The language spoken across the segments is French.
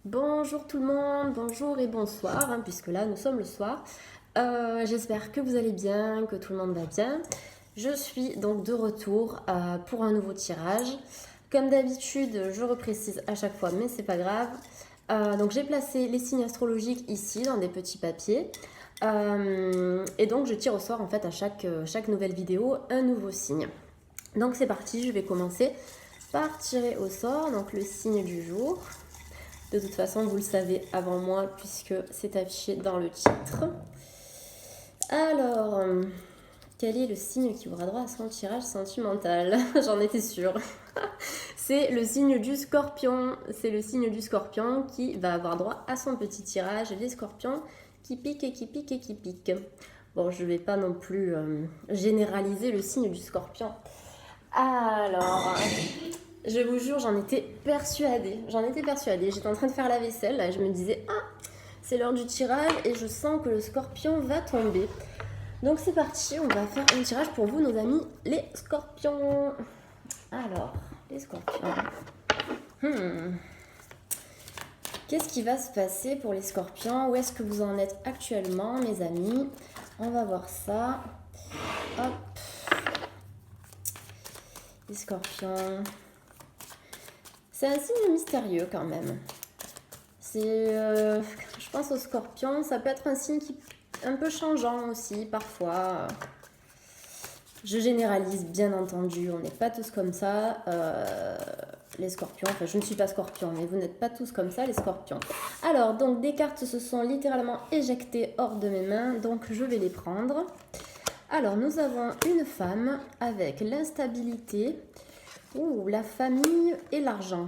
Bonjour tout le monde, bonjour et bonsoir, puisque là nous sommes le soir. J'espère que vous allez bien, que tout le monde va bien. Je suis donc de retour pour un nouveau tirage. Comme d'habitude, je reprécise à chaque fois, mais c'est pas grave. Donc j'ai placé les signes astrologiques ici dans des petits papiers. Et donc je tire au sort en fait à chaque nouvelle vidéo un nouveau signe. Donc c'est parti, je vais commencer par tirer au sort donc le signe du jour. De toute façon, vous le savez avant moi puisque c'est affiché dans le titre. Alors, quel est le signe qui aura droit à son tirage sentimental? J'en étais sûre. C'est le signe du scorpion. C'est le signe du scorpion qui va avoir droit à son petit tirage. Les scorpions qui piquent et qui piquent et qui piquent. Bon, je ne vais pas non plus généraliser le signe du scorpion. Alors, je vous jure, j'en étais persuadée. J'étais en train de faire la vaisselle, là, et je me disais, ah, c'est l'heure du tirage, et je sens que le scorpion va tomber. Donc c'est parti, on va faire un tirage pour vous, nos amis, les scorpions. Alors, les scorpions. Qu'est-ce qui va se passer pour les scorpions? Où est-ce que vous en êtes actuellement, mes amis? On va voir ça. Hop. Les scorpions. C'est un signe mystérieux quand même. Je pense aux scorpions, ça peut être un signe qui un peu changeant aussi parfois. Je généralise bien entendu, on n'est pas tous comme ça. Les scorpions, enfin je ne suis pas scorpion, mais vous n'êtes pas tous comme ça les scorpions. Alors donc des cartes se sont littéralement éjectées hors de mes mains, donc je vais les prendre. Alors nous avons une femme avec l'instabilité, la famille et l'argent.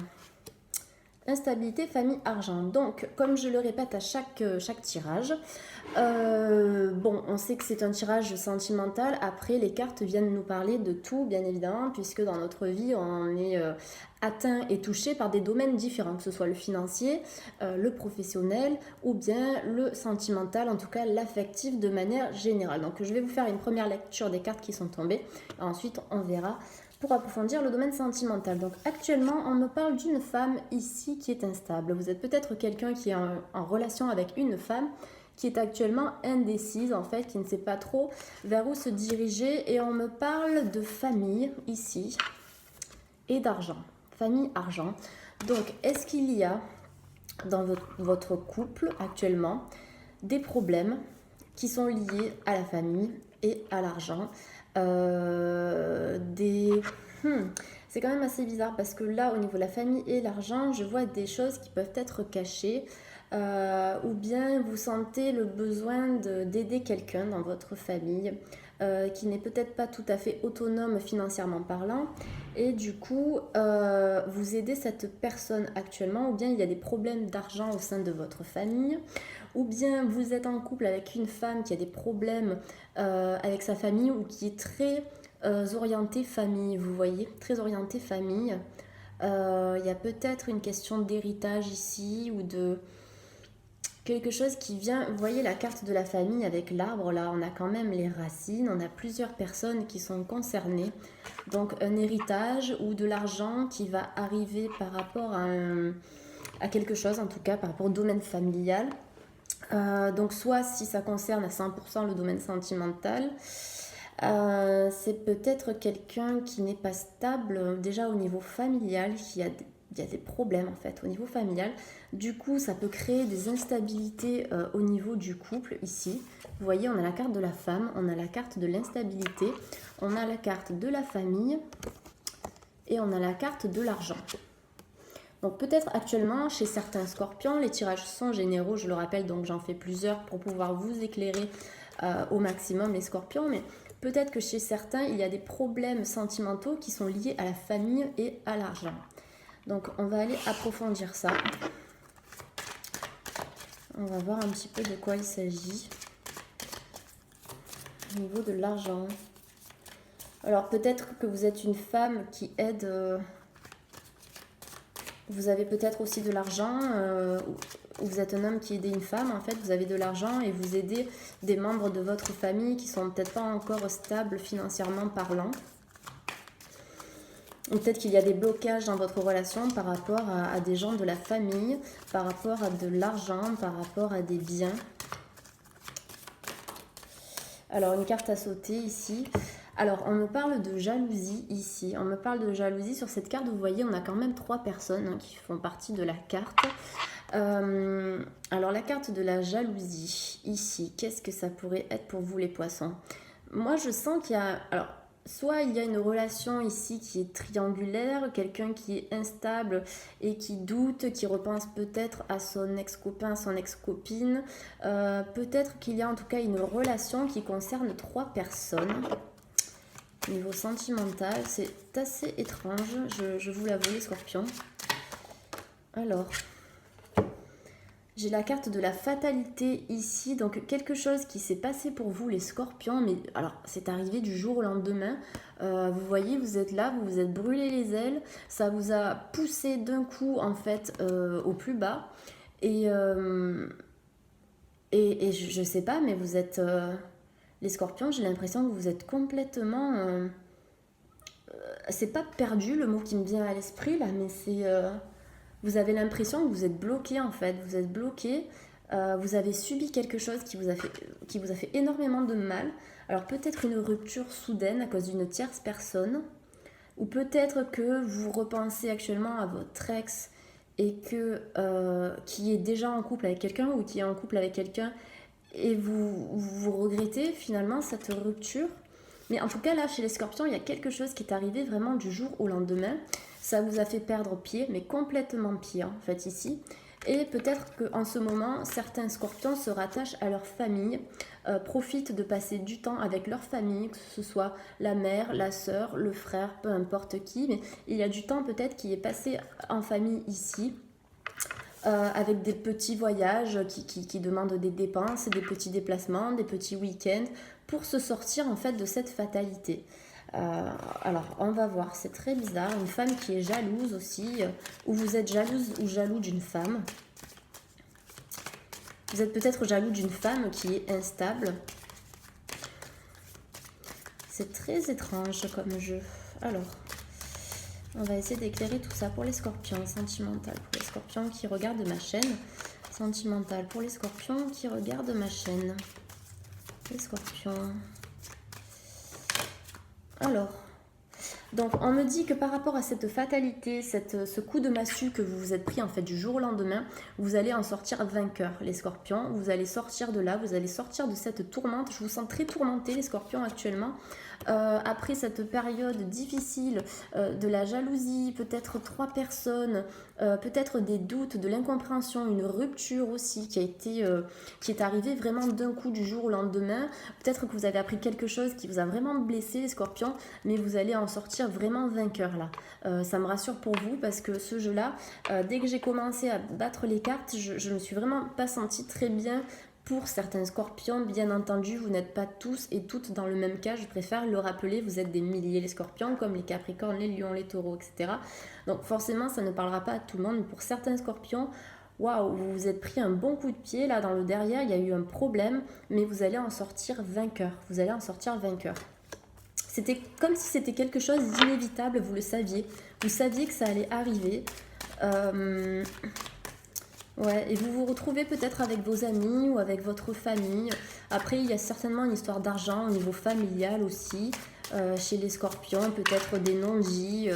Instabilité, famille, argent. Donc, comme je le répète à chaque tirage, bon, on sait que c'est un tirage sentimental. Après, les cartes viennent nous parler de tout, bien évidemment, puisque dans notre vie, on est atteint et touché par des domaines différents, que ce soit le financier, le professionnel ou bien le sentimental, en tout cas l'affectif de manière générale. Donc, je vais vous faire une première lecture des cartes qui sont tombées. Ensuite, on verra pour approfondir le domaine sentimental. Donc actuellement, on me parle d'une femme ici qui est instable. Vous êtes peut-être quelqu'un qui est en relation avec une femme qui est actuellement indécise, en fait, qui ne sait pas trop vers où se diriger. Et on me parle de famille ici et d'argent. Famille, argent. Donc, est-ce qu'il y a dans votre couple actuellement des problèmes qui sont liés à la famille et à l'argent? C'est quand même assez bizarre parce que là, au niveau de la famille et l'argent, je vois des choses qui peuvent être cachées. Ou bien vous sentez le besoin d'aider quelqu'un dans votre famille qui n'est peut-être pas tout à fait autonome financièrement parlant, et du coup vous aidez cette personne actuellement, ou bien il y a des problèmes d'argent au sein de votre famille, ou bien vous êtes en couple avec une femme qui a des problèmes avec sa famille ou qui est très orientée famille, vous voyez, très orientée famille. Il y a peut-être une question d'héritage ici ou de quelque chose qui vient, vous voyez la carte de la famille avec l'arbre, là on a quand même les racines, on a plusieurs personnes qui sont concernées, donc un héritage ou de l'argent qui va arriver par rapport à quelque chose, en tout cas par rapport au domaine familial. Donc soit si ça concerne à 100% le domaine sentimental, c'est peut-être quelqu'un qui n'est pas stable déjà au niveau familial, il y a des problèmes en fait au niveau familial. Du coup, ça peut créer des instabilités au niveau du couple ici. Vous voyez, on a la carte de la femme, on a la carte de l'instabilité, on a la carte de la famille et on a la carte de l'argent. Donc peut-être actuellement chez certains scorpions, les tirages sont généraux, je le rappelle, donc j'en fais plusieurs pour pouvoir vous éclairer au maximum les scorpions, mais peut-être que chez certains, il y a des problèmes sentimentaux qui sont liés à la famille et à l'argent. Donc on va aller approfondir ça. On va voir un petit peu de quoi il s'agit au niveau de l'argent. Alors peut-être que vous êtes une femme qui aide... vous avez peut-être aussi de l'argent, ou vous êtes un homme qui aide une femme, en fait, vous avez de l'argent et vous aidez des membres de votre famille qui sont peut-être pas encore stables financièrement parlant. Ou peut-être qu'il y a des blocages dans votre relation par rapport à des gens de la famille, par rapport à de l'argent, par rapport à des biens. Alors, une carte à sauter ici. Alors, on me parle de jalousie ici. On me parle de jalousie. Sur cette carte, vous voyez, on a quand même 3 personnes hein, qui font partie de la carte. Alors, la carte de la jalousie, ici, qu'est-ce que ça pourrait être pour vous les poissons? Moi, je sens qu'il y a... Alors, soit il y a une relation ici qui est triangulaire, quelqu'un qui est instable et qui doute, qui repense peut-être à son ex-copain, son ex-copine. Peut-être qu'il y a en tout cas une relation qui concerne 3 personnes. Niveau sentimental, c'est assez étrange, je vous l'avoue les scorpions. Alors... J'ai la carte de la fatalité ici, donc quelque chose qui s'est passé pour vous les scorpions, mais alors c'est arrivé du jour au lendemain. Vous voyez, vous êtes là, vous vous êtes brûlé les ailes, ça vous a poussé d'un coup en fait au plus bas. Et je sais pas, mais vous êtes... les scorpions, j'ai l'impression que vous êtes complètement... c'est pas perdu le mot qui me vient à l'esprit là, mais c'est... vous avez l'impression que vous êtes bloqué en fait, vous êtes bloqué, vous avez subi quelque chose qui vous a fait énormément de mal. Alors peut-être une rupture soudaine à cause d'une tierce personne, ou peut-être que vous repensez actuellement à votre ex et que qui est déjà en couple avec quelqu'un ou qui est en couple avec quelqu'un et vous regrettez finalement cette rupture. Mais en tout cas là chez les scorpions il y a quelque chose qui est arrivé vraiment du jour au lendemain. Ça vous a fait perdre pied, mais complètement pied en fait ici. Et peut-être qu'en ce moment, certains scorpions se rattachent à leur famille, profitent de passer du temps avec leur famille, que ce soit la mère, la sœur, le frère, peu importe qui. Mais il y a du temps peut-être qui est passé en famille ici, avec des petits voyages qui demandent des dépenses, des petits déplacements, des petits week-ends, pour se sortir en fait de cette fatalité. Alors, on va voir, c'est très bizarre. Une femme qui est jalouse aussi, ou vous êtes jalouse ou jaloux d'une femme. Vous êtes peut-être jaloux d'une femme qui est instable. C'est très étrange comme jeu. Alors, on va essayer d'éclairer tout ça pour les scorpions. Sentimental pour les scorpions qui regardent ma chaîne. Sentimental pour les scorpions qui regardent ma chaîne. Les scorpions... Alors, donc on me dit que par rapport à cette fatalité, ce coup de massue que vous vous êtes pris en fait du jour au lendemain, vous allez en sortir vainqueur les scorpions, vous allez sortir de là, vous allez sortir de cette tourmente. Je vous sens très tourmentés les scorpions actuellement. Après cette période difficile de la jalousie, peut-être 3 personnes, peut-être des doutes, de l'incompréhension, une rupture aussi qui est arrivée vraiment d'un coup du jour au lendemain. Peut-être que vous avez appris quelque chose qui vous a vraiment blessé les scorpions, mais vous allez en sortir vraiment vainqueur là. Ça me rassure pour vous parce que ce jeu-là, dès que j'ai commencé à battre les cartes, je me suis vraiment pas sentie très bien. Pour certains scorpions, bien entendu, vous n'êtes pas tous et toutes dans le même cas. Je préfère le rappeler, vous êtes des milliers les scorpions, comme les capricornes, les lions, les taureaux, etc. Donc forcément, ça ne parlera pas à tout le monde. Mais pour certains scorpions, waouh, vous vous êtes pris un bon coup de pied. Là, dans le derrière, il y a eu un problème, mais vous allez en sortir vainqueur. Vous allez en sortir vainqueur. C'était comme si c'était quelque chose d'inévitable, vous le saviez. Vous saviez que ça allait arriver. Ouais, et vous vous retrouvez peut-être avec vos amis ou avec votre famille. Après, il y a certainement une histoire d'argent au niveau familial aussi. Chez les scorpions, peut-être des non-dits.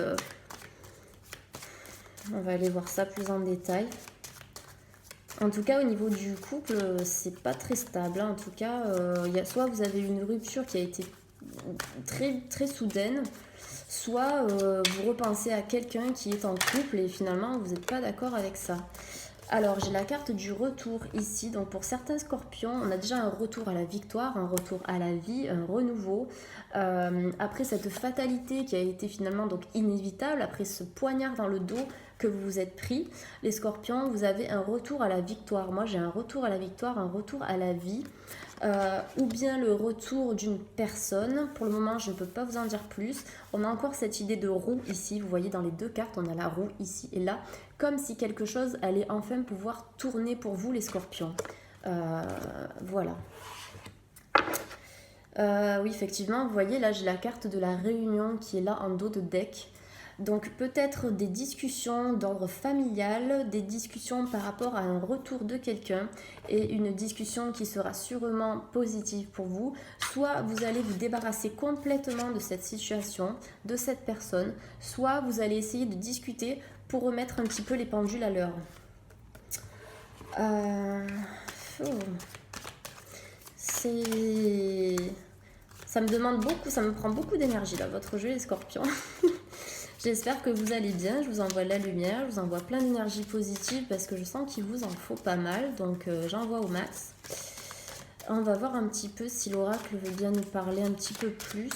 On va aller voir ça plus en détail. En tout cas, au niveau du couple, c'est pas très stable. Hein. En tout cas, soit vous avez une rupture qui a été très, très soudaine, soit vous repensez à quelqu'un qui est en couple et finalement, vous n'êtes pas d'accord avec ça. Alors, j'ai la carte du retour ici. Donc, pour certains scorpions, on a déjà un retour à la victoire, un retour à la vie, un renouveau. Après cette fatalité qui a été finalement donc inévitable, après ce poignard dans le dos que vous vous êtes pris, les scorpions, vous avez un retour à la victoire. Moi, j'ai un retour à la victoire, un retour à la vie. Ou bien le retour d'une personne. Pour le moment, je ne peux pas vous en dire plus. On a encore cette idée de roue ici. Vous voyez dans les 2 cartes, on a la roue ici et là. Comme si quelque chose allait enfin pouvoir tourner pour vous, les scorpions. Voilà. Oui, effectivement, vous voyez, là, j'ai la carte de la réunion qui est là en dos de deck. Donc peut-être des discussions d'ordre familial, des discussions par rapport à un retour de quelqu'un et une discussion qui sera sûrement positive pour vous. Soit vous allez vous débarrasser complètement de cette situation, de cette personne, soit vous allez essayer de discuter pour remettre un petit peu les pendules à l'heure. Ça me demande beaucoup, ça me prend beaucoup d'énergie là, votre jeu les scorpions. J'espère que vous allez bien, je vous envoie de la lumière, je vous envoie plein d'énergie positive parce que je sens qu'il vous en faut pas mal, donc j'envoie au max. On va voir un petit peu si l'oracle veut bien nous parler un petit peu plus.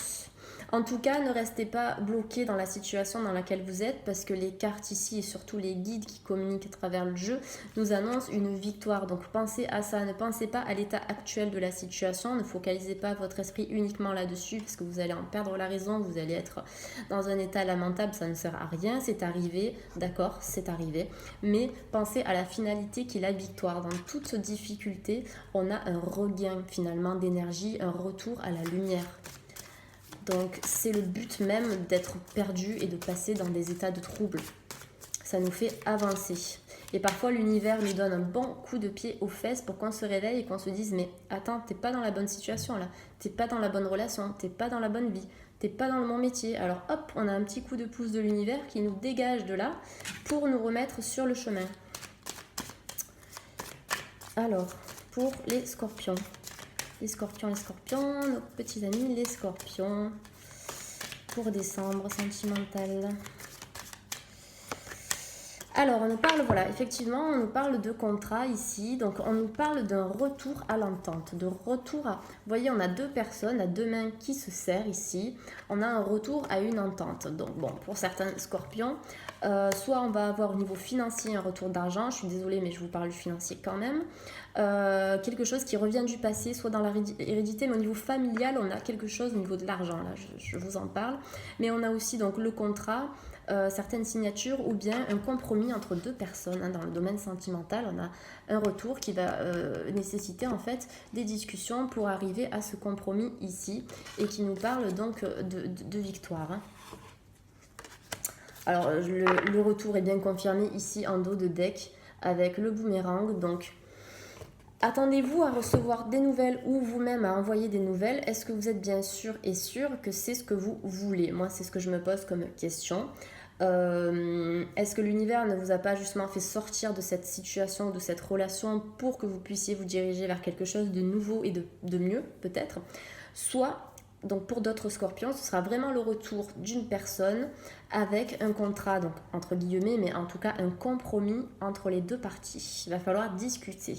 En tout cas, ne restez pas bloqué dans la situation dans laquelle vous êtes parce que les cartes ici et surtout les guides qui communiquent à travers le jeu nous annoncent une victoire. Donc pensez à ça, ne pensez pas à l'état actuel de la situation, ne focalisez pas votre esprit uniquement là-dessus parce que vous allez en perdre la raison, vous allez être dans un état lamentable, ça ne sert à rien, c'est arrivé, d'accord, c'est arrivé. Mais pensez à la finalité qui est la victoire. Dans toute difficulté, on a un regain finalement d'énergie, un retour à la lumière. Donc c'est le but même d'être perdu et de passer dans des états de trouble. Ça nous fait avancer. Et parfois l'univers nous donne un bon coup de pied aux fesses pour qu'on se réveille et qu'on se dise mais attends, t'es pas dans la bonne situation là, t'es pas dans la bonne relation, t'es pas dans la bonne vie, t'es pas dans le bon métier. Alors hop, on a un petit coup de pouce de l'univers qui nous dégage de là pour nous remettre sur le chemin. Alors, pour les scorpions. Les scorpions, nos petits amis, les scorpions, pour décembre, sentimental. Alors, on nous parle, voilà, effectivement, on nous parle de contrat ici. Donc, on nous parle d'un retour à l'entente, de retour à... Vous voyez, on a deux personnes, à deux mains qui se serrent ici. On a un retour à une entente. Donc, bon, pour certains scorpions, soit on va avoir au niveau financier un retour d'argent. Je suis désolée, mais je vous parle du financier quand même. Quelque chose qui revient du passé, soit dans la hérédité, mais au niveau familial, on a quelque chose au niveau de l'argent. Là, je vous en parle. Mais on a aussi donc le contrat... certaines signatures ou bien un compromis entre deux personnes. Dans le domaine sentimental, on a un retour qui va nécessiter en fait des discussions pour arriver à ce compromis ici et qui nous parle donc de victoire. Alors le retour est bien confirmé ici en dos de deck avec le boomerang. Donc attendez-vous à recevoir des nouvelles ou vous-même à envoyer des nouvelles. Est-ce que vous êtes bien sûr et sûr que c'est ce que vous voulez? Moi, c'est ce que je me pose comme question. Est-ce que l'univers ne vous a pas justement fait sortir de cette situation, de cette relation pour que vous puissiez vous diriger vers quelque chose de nouveau et de mieux peut-être? Soit, donc pour d'autres scorpions, ce sera vraiment le retour d'une personne avec un contrat, donc entre guillemets, mais en tout cas un compromis entre les deux parties. Il va falloir discuter.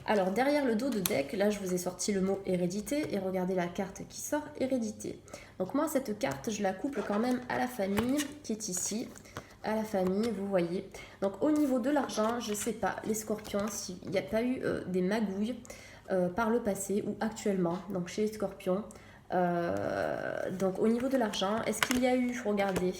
Alors derrière le dos de deck, là je vous ai sorti le mot hérédité et regardez la carte qui sort, hérédité. Donc moi cette carte je la couple quand même à la famille qui est ici, à la famille vous voyez. Donc au niveau de l'argent, je sais pas les scorpions s'il n'y a pas eu des magouilles par le passé ou actuellement, donc chez les scorpions. Donc au niveau de l'argent, est-ce qu'il y a eu, regardez,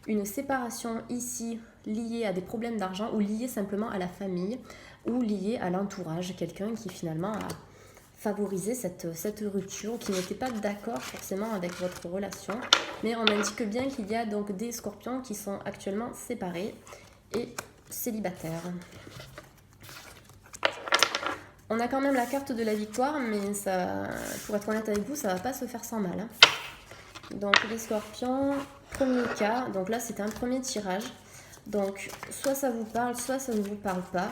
une séparation ici liée à des problèmes d'argent ou liée simplement à la famille ou liée à l'entourage, quelqu'un qui finalement a favorisé cette rupture, qui n'était pas d'accord forcément avec votre relation, mais on indique bien qu'il y a donc des scorpions qui sont actuellement séparés et célibataires. On a quand même la carte de la victoire, mais ça, pour être honnête avec vous, ça va pas se faire sans mal. Hein. Donc les scorpions, premier cas, donc là c'était un premier tirage. Donc soit ça vous parle, soit ça ne vous parle pas.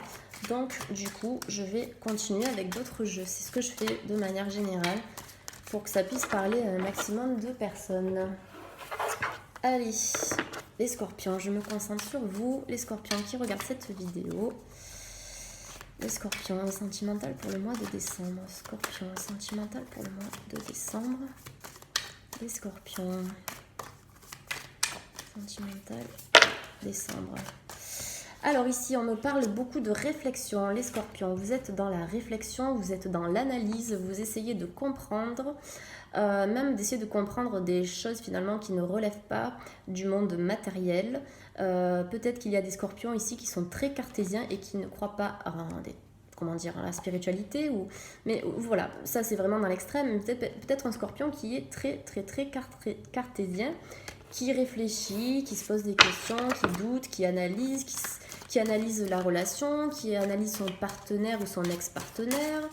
Donc du coup, je vais continuer avec d'autres jeux. C'est ce que je fais de manière générale pour que ça puisse parler à un maximum de personnes. Allez, les scorpions, je me concentre sur vous, les scorpions qui regardent cette vidéo. Les scorpions, sentimental pour le mois de décembre. Scorpion, sentimental pour le mois de décembre. Les scorpions, sentimental, décembre. Alors ici, on me parle beaucoup de réflexion. Les scorpions, vous êtes dans la réflexion, vous êtes dans l'analyse, vous essayez de comprendre, même d'essayer de comprendre des choses finalement qui ne relèvent pas du monde matériel. Peut-être qu'il y a des scorpions ici qui sont très cartésiens et qui ne croient pas à la spiritualité. Mais voilà, ça c'est vraiment dans l'extrême. Peut-être un scorpion qui est très cartésien qui réfléchit, qui se pose des questions, qui doute, qui analyse la relation, qui analyse son partenaire ou son ex-partenaire.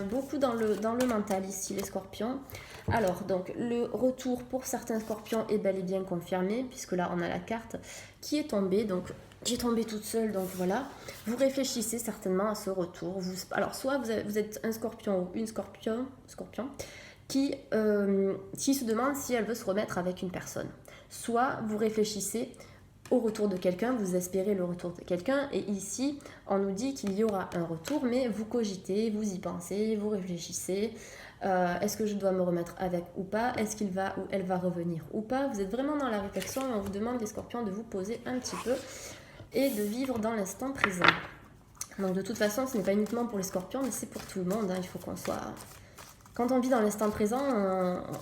Beaucoup dans le mental ici, les scorpions. Alors, donc, le retour pour certains scorpions est bel et bien confirmé, puisque là, on a la carte qui est tombée. Donc, j'ai tombé toute seule, donc voilà. Vous réfléchissez certainement à ce retour. Alors, soit vous êtes un scorpion ou une scorpion qui se demande si elle veut se remettre avec une personne. Soit vous réfléchissez au retour de quelqu'un, vous espérez le retour de quelqu'un, et ici on nous dit qu'il y aura un retour, mais vous cogitez, vous y pensez, vous réfléchissez, est-ce que je dois me remettre avec ou pas, est-ce qu'il va ou elle va revenir ou pas, vous êtes vraiment dans la réflexion, et on vous demande les scorpions de vous poser un petit peu et de vivre dans l'instant présent. Donc de toute façon ce n'est pas uniquement pour les scorpions, mais c'est pour tout le monde, il faut qu'on soit... Quand on vit dans l'instant présent,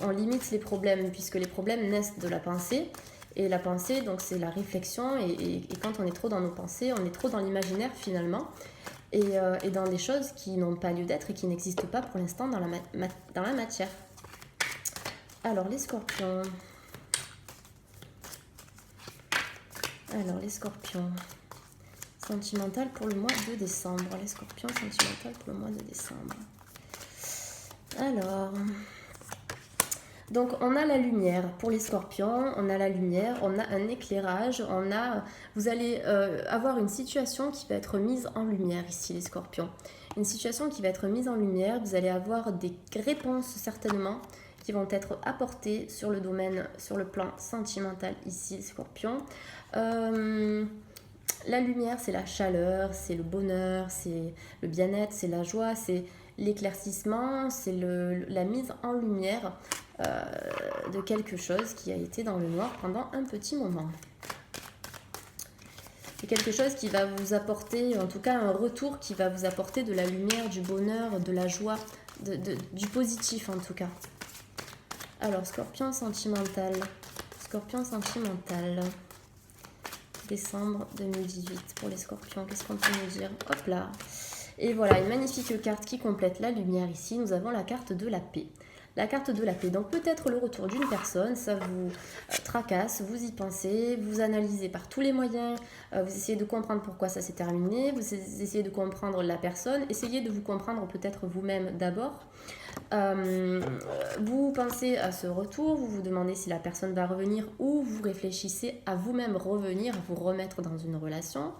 on limite les problèmes, puisque les problèmes naissent de la pensée. Et la pensée, donc c'est la réflexion, et quand on est trop dans nos pensées, on est trop dans l'imaginaire finalement, et dans des choses qui n'ont pas lieu d'être et qui n'existent pas pour l'instant dans la matière. Alors les scorpions. Sentimental pour le mois de décembre. Les scorpions sentimental pour le mois de décembre. Alors... Donc on a la lumière pour les scorpions, on a la lumière, on a un éclairage, vous allez avoir une situation qui va être mise en lumière ici les scorpions. Une situation qui va être mise en lumière, vous allez avoir des réponses certainement qui vont être apportées sur le plan sentimental ici les scorpions. La lumière c'est la chaleur, c'est le bonheur, c'est le bien-être, c'est la joie, c'est l'éclaircissement, c'est la mise en lumière de quelque chose qui a été dans le noir pendant un petit moment. C'est quelque chose qui va vous apporter, en tout cas un retour qui va vous apporter de la lumière, du bonheur, de la joie, du positif en tout cas. Alors, scorpion sentimental. Décembre 2018 pour les scorpions. Qu'est-ce qu'on peut nous dire? Hop là. Et voilà, une magnifique carte qui complète la lumière ici. Nous avons la carte de la paix. La carte de la paix. Donc peut-être le retour d'une personne, ça vous tracasse, vous y pensez, vous analysez par tous les moyens, vous essayez de comprendre pourquoi ça s'est terminé, vous essayez de comprendre la personne, essayez de vous comprendre peut-être vous-même d'abord. Vous pensez à ce retour, vous vous demandez si la personne va revenir ou vous réfléchissez à vous-même revenir, à vous remettre dans une relation.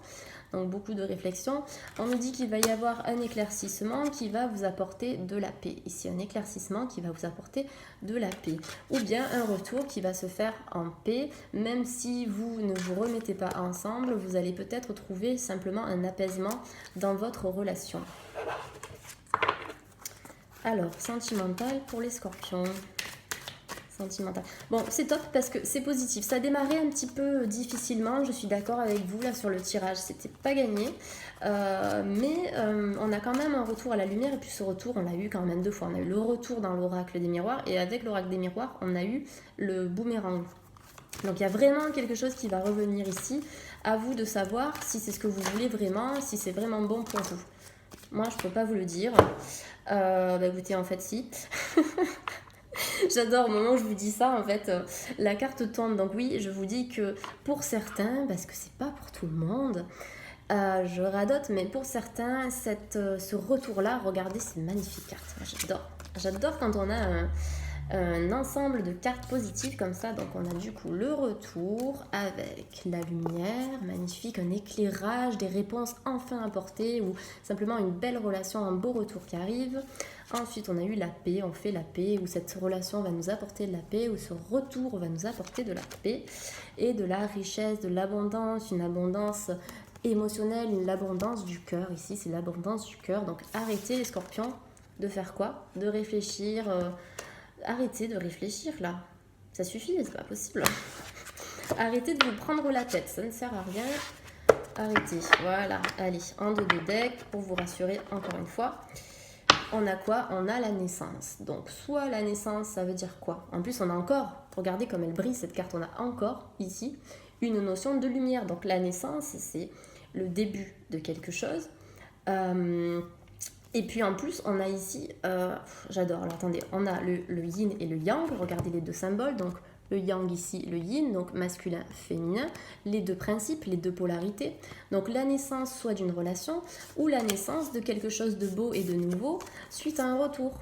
Donc beaucoup de réflexion. On nous dit qu'il va y avoir un éclaircissement qui va vous apporter de la paix. Ici, un éclaircissement qui va vous apporter de la paix. Ou bien un retour qui va se faire en paix. Même si vous ne vous remettez pas ensemble, vous allez peut-être trouver simplement un apaisement dans votre relation. Alors, sentimental pour les scorpions. Sentimental. Bon, c'est top parce que c'est positif. Ça a démarré un petit peu difficilement, je suis d'accord avec vous là sur le tirage, c'était pas gagné. Mais on a quand même un retour à la lumière, et puis ce retour, on l'a eu quand même 2 fois. On a eu le retour dans l'oracle des miroirs, et avec l'oracle des miroirs, on a eu le boomerang. Donc il y a vraiment quelque chose qui va revenir ici. À vous de savoir si c'est ce que vous voulez vraiment, si c'est vraiment bon pour vous. Moi, je peux pas vous le dire. Écoutez, en fait, si. J'adore au moment où je vous dis ça, en fait, la carte tombe. Donc oui, je vous dis que pour certains, parce que c'est pas pour tout le monde, je radote, mais pour certains, ce retour-là, regardez ces magnifiques cartes. Moi, j'adore. J'adore quand on a un ensemble de cartes positives comme ça. Donc on a du coup le retour avec la lumière, magnifique, un éclairage, des réponses enfin apportées, ou simplement une belle relation, un beau retour qui arrive. Ensuite on a eu la paix, on fait la paix, où cette relation va nous apporter de la paix, où ce retour va nous apporter de la paix et de la richesse, de l'abondance, une abondance émotionnelle, l'abondance du cœur. Ici c'est l'abondance du cœur. Donc arrêtez les scorpions de faire quoi? De réfléchir. Arrêtez de réfléchir là, ça suffit, c'est pas possible. Arrêtez de vous prendre la tête, ça ne sert à rien. Arrêtez, voilà, allez, en 2 de deck pour vous rassurer encore une fois. On a quoi? On a la naissance. Donc soit la naissance, ça veut dire quoi? En plus on a encore, regardez comme elle brille cette carte, on a encore ici une notion de lumière. Donc la naissance, c'est le début de quelque chose. Et puis en plus, on a ici, j'adore, alors attendez, on a le yin et le yang, regardez les 2 symboles, donc Le yang ici, le yin, donc masculin, féminin, les deux principes, les deux polarités. Donc la naissance soit d'une relation ou la naissance de quelque chose de beau et de nouveau suite à un retour.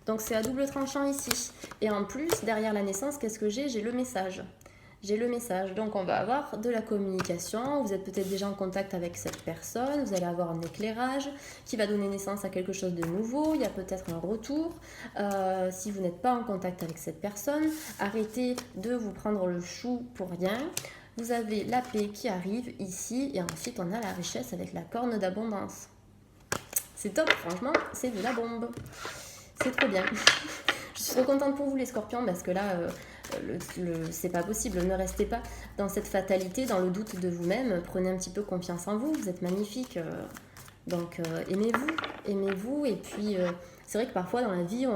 Donc c'est à double tranchant ici. Et en plus, derrière la naissance, qu'est-ce que j'ai? J'ai le message. J'ai le message, donc on va avoir de la communication, vous êtes peut-être déjà en contact avec cette personne, vous allez avoir un éclairage qui va donner naissance à quelque chose de nouveau, il y a peut-être un retour. Si vous n'êtes pas en contact avec cette personne, arrêtez de vous prendre le chou pour rien. Vous avez la paix qui arrive ici et ensuite on a la richesse avec la corne d'abondance. C'est top, franchement, c'est de la bombe. C'est trop bien. Je suis trop contente pour vous les scorpions parce que là, c'est pas possible. Ne restez pas dans cette fatalité, dans le doute de vous-même. Prenez un petit peu confiance en vous. Vous êtes magnifique. Donc aimez-vous. Et puis c'est vrai que parfois dans la vie,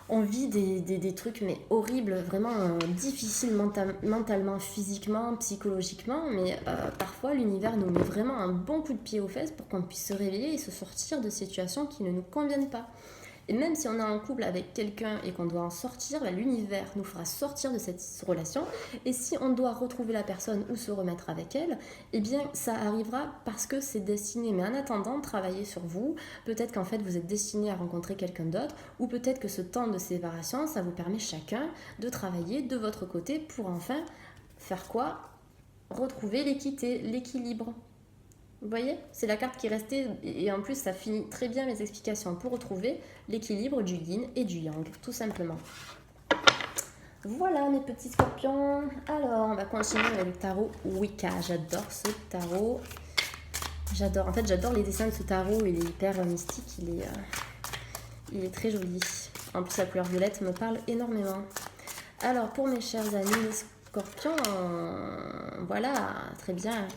on vit des trucs mais horribles, vraiment difficiles mentalement, physiquement, psychologiquement. Mais parfois l'univers nous met vraiment un bon coup de pied aux fesses pour qu'on puisse se réveiller et se sortir de situations qui ne nous conviennent pas. Et même si on est en couple avec quelqu'un et qu'on doit en sortir, l'univers nous fera sortir de cette relation. Et si on doit retrouver la personne ou se remettre avec elle, eh bien ça arrivera parce que c'est destiné. Mais en attendant, travaillez sur vous. Peut-être qu'en fait vous êtes destiné à rencontrer quelqu'un d'autre, ou peut-être que ce temps de séparation, ça vous permet chacun de travailler de votre côté pour enfin faire quoi? Retrouver l'équité, l'équilibre. Vous voyez, c'est la carte qui restait et en plus ça finit très bien mes explications pour retrouver l'équilibre du yin et du yang, tout simplement. Voilà mes petits scorpions. Alors, on va continuer avec le tarot Wicca. J'adore ce tarot. J'adore les dessins de ce tarot, il est hyper mystique, il est très joli. En plus, la couleur violette me parle énormément. Alors, pour mes chers amis les scorpions, voilà, très bien.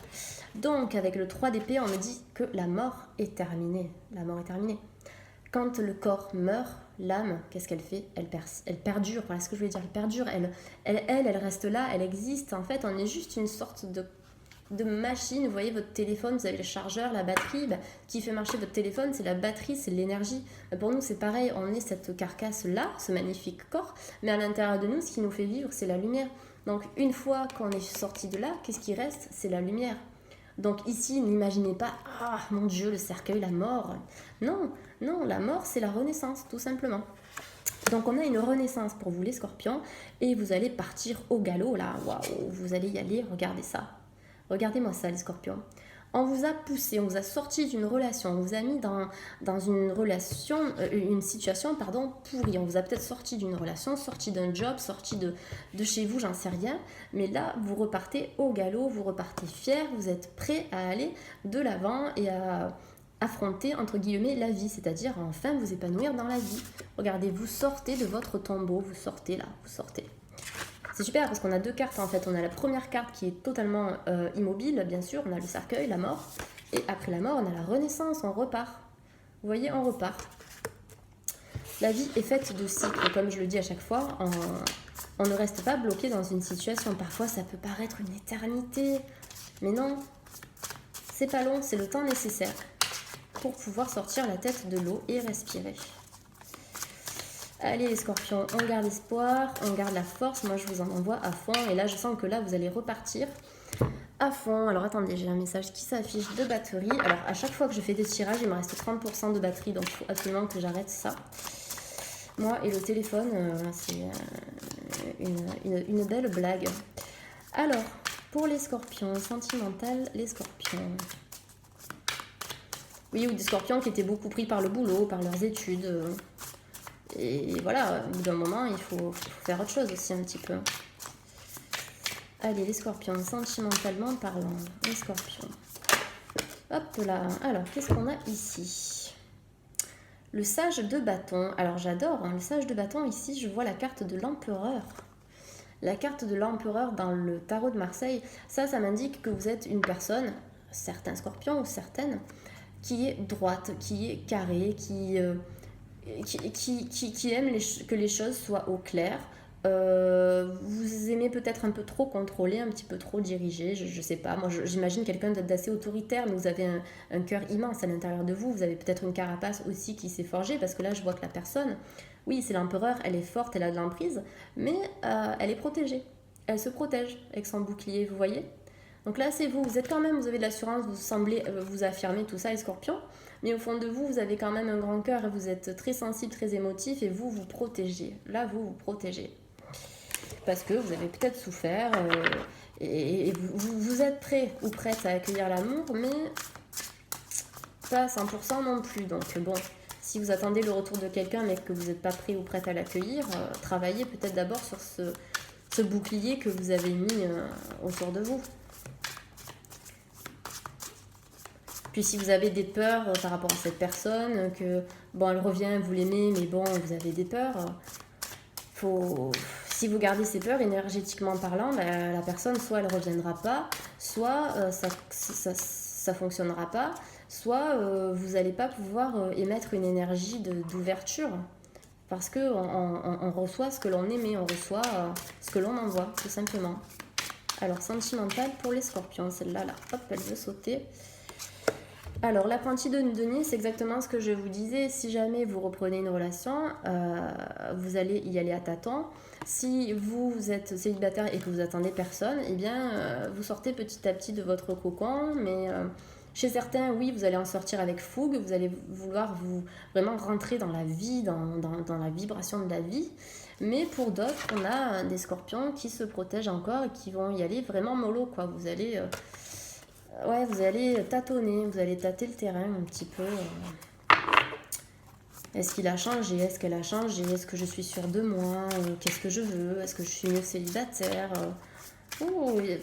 Donc, avec le 3 d'épée, on me dit que la mort est terminée. La mort est terminée. Quand le corps meurt, l'âme, qu'est-ce qu'elle fait? Elle perdure. Voilà ce que je voulais dire. Elle perdure. Elle reste là. Elle existe. En fait, on est juste une sorte de machine. Vous voyez votre téléphone, vous avez le chargeur, la batterie. Qui fait marcher votre téléphone, c'est la batterie, c'est l'énergie. Pour nous, c'est pareil. On est cette carcasse-là, ce magnifique corps. Mais à l'intérieur de nous, ce qui nous fait vivre, c'est la lumière. Donc, une fois qu'on est sorti de là, qu'est-ce qui reste? C'est la lumière. Donc ici, n'imaginez pas, ah mon Dieu, le cercueil, la mort. Non, la mort, c'est la renaissance, tout simplement. Donc on a une renaissance pour vous les scorpions, et vous allez partir au galop, là, waouh, vous allez y aller, regardez ça. Regardez-moi ça, les scorpions. On vous a poussé, on vous a sorti d'une relation, on vous a mis dans une relation, une situation, pourrie. On vous a peut-être sorti d'une relation, sorti d'un job, sorti de chez vous, j'en sais rien. Mais là, vous repartez au galop, vous repartez fiers, vous êtes prêts à aller de l'avant et à affronter, entre guillemets, la vie. C'est-à-dire, enfin, vous épanouir dans la vie. Regardez, vous sortez de votre tombeau, vous sortez là, vous sortez. C'est super parce qu'on a deux cartes en fait. On a la première carte qui est totalement immobile, bien sûr. On a le cercueil, la mort. Et après la mort, on a la renaissance, on repart. Vous voyez, on repart. La vie est faite de cycles. Comme je le dis à chaque fois, on ne reste pas bloqué dans une situation. Parfois, ça peut paraître une éternité. Mais non, c'est pas long, c'est le temps nécessaire pour pouvoir sortir la tête de l'eau et respirer. Allez les scorpions, on garde espoir, on garde la force. Moi, je vous en envoie à fond. Et là, je sens que là, vous allez repartir à fond. Alors, attendez, j'ai un message qui s'affiche de batterie. Alors, à chaque fois que je fais des tirages, il me reste 30% de batterie. Donc, il faut absolument que j'arrête ça. Moi et le téléphone, c'est une belle blague. Alors, pour les scorpions, sentimental, les scorpions. Oui, ou des scorpions qui étaient beaucoup pris par le boulot, par leurs études. Et voilà, au bout d'un moment, il faut faire autre chose aussi un petit peu. Allez, les scorpions, sentimentalement parlant, les scorpions. Hop là, alors, qu'est-ce qu'on a ici? Le sage de bâton. Alors, j'adore, le sage de bâton, ici, je vois la carte de l'empereur. La carte de l'empereur dans le tarot de Marseille, ça m'indique que vous êtes une personne, certains scorpions ou certaines, qui est droite, qui est carrée, qui aime que les choses soient au clair. Vous aimez peut-être un peu trop contrôler, un petit peu trop diriger, je sais pas. Moi, j'imagine quelqu'un d'assez autoritaire, mais vous avez un cœur immense à l'intérieur de vous. Vous avez peut-être une carapace aussi qui s'est forgée, parce que là, je vois que la personne, Oui, c'est l'empereur, elle est forte, elle a de l'emprise, mais elle est protégée. Elle se protège avec son bouclier, vous voyez? Donc là, c'est vous, vous êtes quand même, vous avez de l'assurance, vous semblez vous affirmer tout ça, les scorpions, mais au fond de vous, vous avez quand même un grand cœur et vous êtes très sensible, très émotif et vous, vous protégez. Là, vous, vous protégez. Parce que vous avez peut-être souffert et vous êtes prêt ou prête à accueillir l'amour, mais pas à 100% non plus. Donc bon, si vous attendez le retour de quelqu'un mais que vous n'êtes pas prêt ou prête à l'accueillir, travaillez peut-être d'abord sur ce bouclier que vous avez mis autour de vous. Puis si vous avez des peurs par rapport à cette personne, que bon, elle revient, vous l'aimez, mais bon, vous avez des peurs, si vous gardez ces peurs, énergétiquement parlant, la personne, soit elle ne reviendra pas, soit ça ne fonctionnera pas, soit vous n'allez pas pouvoir émettre une énergie d'ouverture. Parce qu'on reçoit ce que l'on émet, on reçoit ce que l'on envoie, tout simplement. Alors, sentimental pour les scorpions, celle-là, là, hop, elle veut sauter. Alors, l'apprenti de denier, c'est exactement ce que je vous disais. Si jamais vous reprenez une relation, vous allez y aller à tâtons. Si vous êtes célibataire et que vous attendez personne, eh bien, vous sortez petit à petit de votre cocon. Mais chez certains, oui, vous allez en sortir avec fougue. Vous allez vouloir vraiment rentrer dans la vie, dans la vibration de la vie. Mais pour d'autres, on a des scorpions qui se protègent encore et qui vont y aller vraiment mollo, quoi. Vous allez tâtonner, vous allez tâter le terrain un petit peu. Est-ce qu'il a changé? Est-ce qu'elle a changé? Est-ce que je suis sûre de moi? Qu'est-ce que je veux? Est-ce que je suis mieux célibataire? Oh, il y a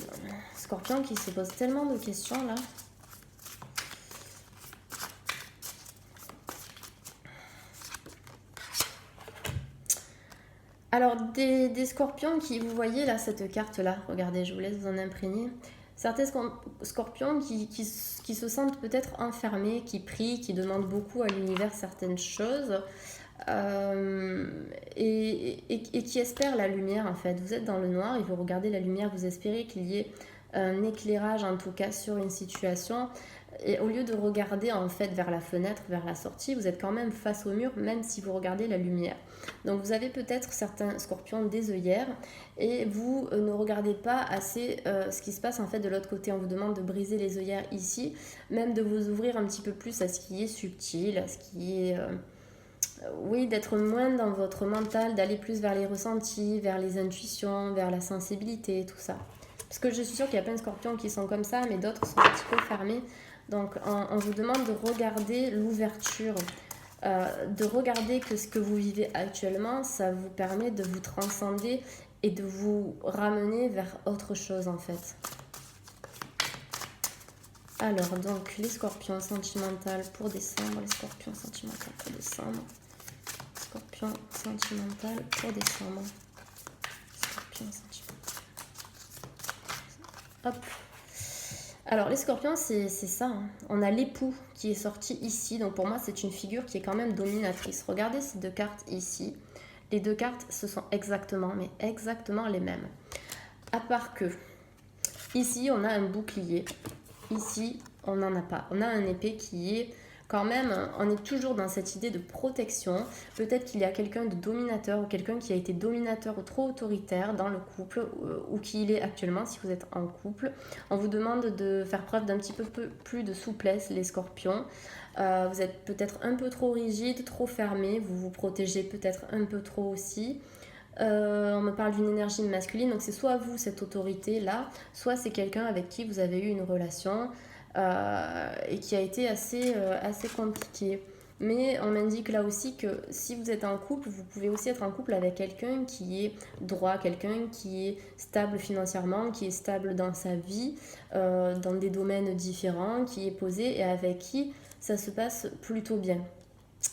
Scorpion qui se pose tellement de questions là. Alors, des scorpions qui, vous voyez là, cette carte-là, regardez, je vous laisse vous en imprégner. Certains scorpions qui se sentent peut-être enfermés, qui prient, qui demandent beaucoup à l'univers certaines choses et qui espèrent la lumière en fait. Vous êtes dans le noir et vous regardez la lumière, vous espérez qu'il y ait un éclairage en tout cas sur une situation. Et au lieu de regarder en fait vers la fenêtre, vers la sortie, vous êtes quand même face au mur, même si vous regardez la lumière. Donc vous avez peut-être certains scorpions des œillères et vous ne regardez pas assez ce qui se passe en fait de l'autre côté. On vous demande de briser les œillères ici, même de vous ouvrir un petit peu plus à ce qui est subtil, à ce qui est... oui, d'être moins dans votre mental, d'aller plus vers les ressentis, vers les intuitions, vers la sensibilité, tout ça. Parce que je suis sûre qu'il y a plein de scorpions qui sont comme ça, mais d'autres sont un petit peu fermés. Donc on vous demande de regarder l'ouverture, de regarder que ce que vous vivez actuellement, ça vous permet de vous transcender et de vous ramener vers autre chose en fait. Alors donc les scorpions sentimentales pour décembre, les scorpions sentimentales pour décembre, scorpions sentimentales pour décembre, scorpions sentimentales. Hop. Alors les scorpions c'est ça, hein. On a l'époux qui est sorti ici, donc pour moi c'est une figure qui est quand même dominatrice. Regardez ces deux cartes ici, les deux cartes ce sont exactement les mêmes. À part que ici on a un bouclier, ici on n'en a pas, on a un épée qui est quand même, on est toujours dans cette idée de protection. Peut-être qu'il y a quelqu'un de dominateur ou quelqu'un qui a été dominateur ou trop autoritaire dans le couple ou qui il est actuellement si vous êtes en couple. On vous demande de faire preuve d'un petit peu plus de souplesse les scorpions. Vous êtes peut-être un peu trop rigide, trop fermé, vous vous protégez peut-être un peu trop aussi. On me parle d'une énergie masculine, donc c'est soit vous cette autorité là, soit c'est quelqu'un avec qui vous avez eu une relation et qui a été assez compliqué. Mais on m'indique là aussi que si vous êtes en couple, vous pouvez aussi être en couple avec quelqu'un qui est droit, quelqu'un qui est stable financièrement, qui est stable dans sa vie, dans des domaines différents, qui est posé et avec qui ça se passe plutôt bien.